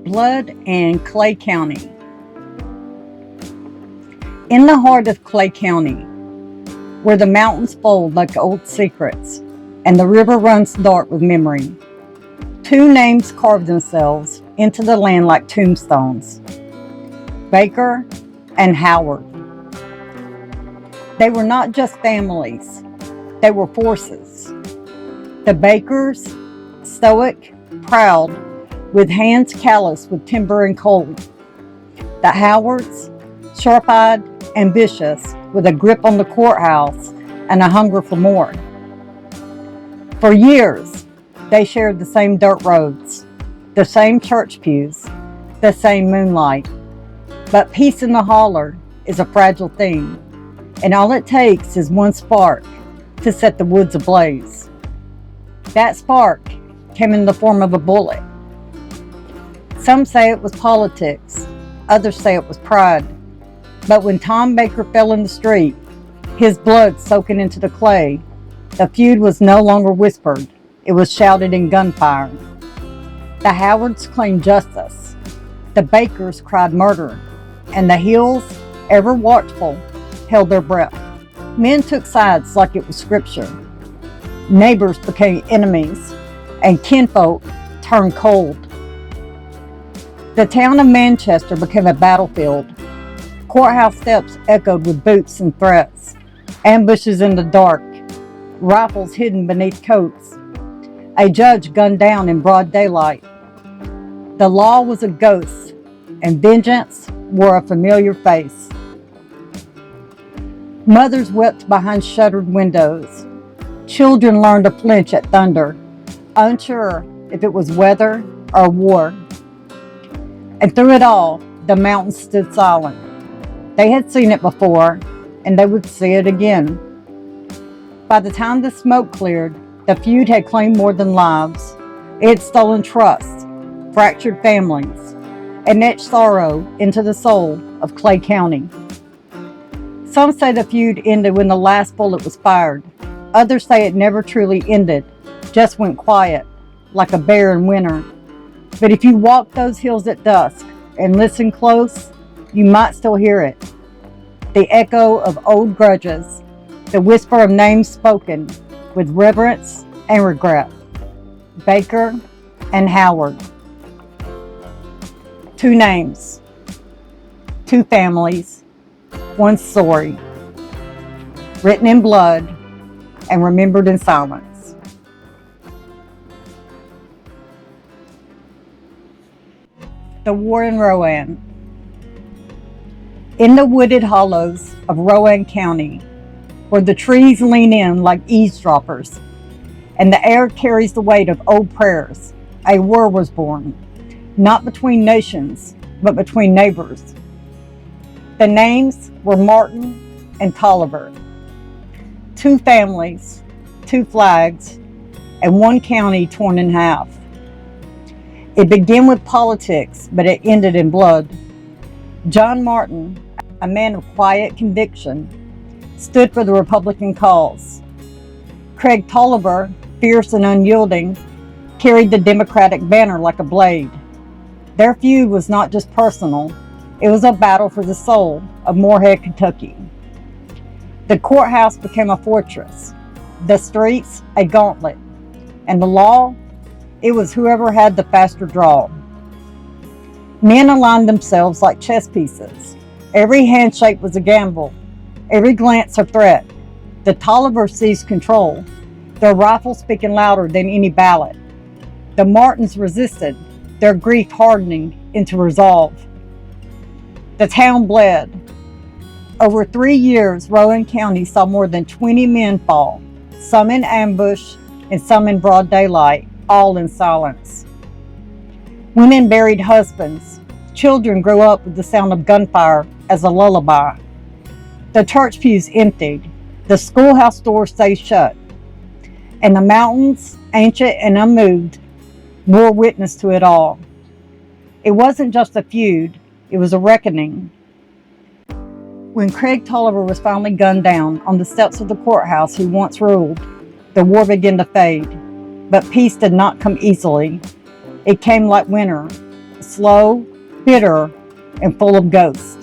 Blood in Clay County. In the heart of Clay County, where the mountains fold like old secrets and the river runs dark with memory, two names carved themselves into the land like tombstones: Baker and Howard. They were not just families, they were forces. The Bakers, stoic, proud, with hands calloused with timber and cold. The Howards, sharp-eyed, ambitious, with a grip on the courthouse and a hunger for more. For years, they shared the same dirt roads, the same church pews, the same moonlight. But peace in the holler is a fragile thing, and all it takes is one spark to set the woods ablaze. That spark came in the form of a bullet. Some say it was politics, others say it was pride. But when Tom Baker fell in the street, his blood soaking into the clay, the feud was no longer whispered, it was shouted in gunfire. The Howards claimed justice, the Bakers cried murder, and the Hills, ever watchful, held their breath. Men took sides like it was scripture. Neighbors became enemies, and kinfolk turned cold. The town of Manchester became a battlefield. Courthouse steps echoed with boots and threats, ambushes in the dark, rifles hidden beneath coats, a judge gunned down in broad daylight. The law was a ghost, and vengeance wore a familiar face. Mothers wept behind shuttered windows. Children learned to flinch at thunder, unsure if it was weather or war. And through it all, the mountains stood silent. They had seen it before, and they would see it again. By the time the smoke cleared, the feud had claimed more than lives. It had stolen trust, fractured families, and etched sorrow into the soul of Clay County. Some say the feud ended when the last bullet was fired. Others say it never truly ended, just went quiet, like a bear in winter. But if you walk those hills at dusk and listen close, you might still hear it. The echo of old grudges, the whisper of names spoken with reverence and regret. Baker and Howard. Two names, two families, one story, written in blood and remembered in silence. The War in Rowan. In the wooded hollows of Rowan County, where the trees lean in like eavesdroppers, and the air carries the weight of old prayers, a war was born, not between nations, but between neighbors. The names were Martin and Tolliver. Two families, two flags, and one county torn in half. It began with politics, but it ended in blood. John Martin, a man of quiet conviction, stood for the Republican cause. Craig Tolliver, fierce and unyielding, carried the Democratic banner like a blade. Their feud was not just personal, it was a battle for the soul of Morehead, Kentucky. The courthouse became a fortress, the streets a gauntlet, and the law, it was whoever had the faster draw. Men aligned themselves like chess pieces. Every handshake was a gamble, every glance a threat. The Tolliver seized control, their rifles speaking louder than any ballot. The Martins resisted, their grief hardening into resolve. The town bled. Over 3 years, Rowan County saw more than 20 men fall, some in ambush and some in broad daylight, all in silence. Women buried husbands. Children grew up with the sound of gunfire as a lullaby. The church pews emptied. The schoolhouse doors stayed shut. And the mountains, ancient and unmoved, bore witness to it all. It wasn't just a feud, it was a reckoning. When Craig Tolliver was finally gunned down on the steps of the courthouse he once ruled, the war began to fade. But peace did not come easily. It came like winter, slow, bitter, and full of ghosts.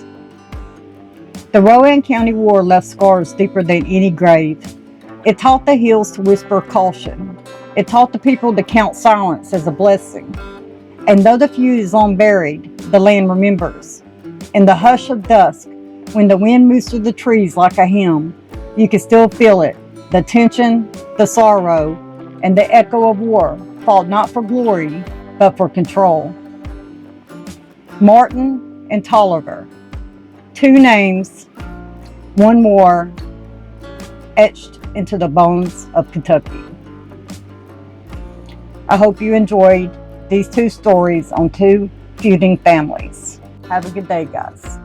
The Rowan County War left scars deeper than any grave. It taught the hills to whisper caution. It taught the people to count silence as a blessing. And though the feud is long buried, the land remembers. In the hush of dusk, when the wind moves through the trees like a hymn, you can still feel it, the tension, the sorrow, and the echo of war, fought not for glory, but for control. Martin and Tolliver, two names, one more, etched into the bones of Kentucky. I hope you enjoyed these two stories on two feuding families. Have a good day, guys.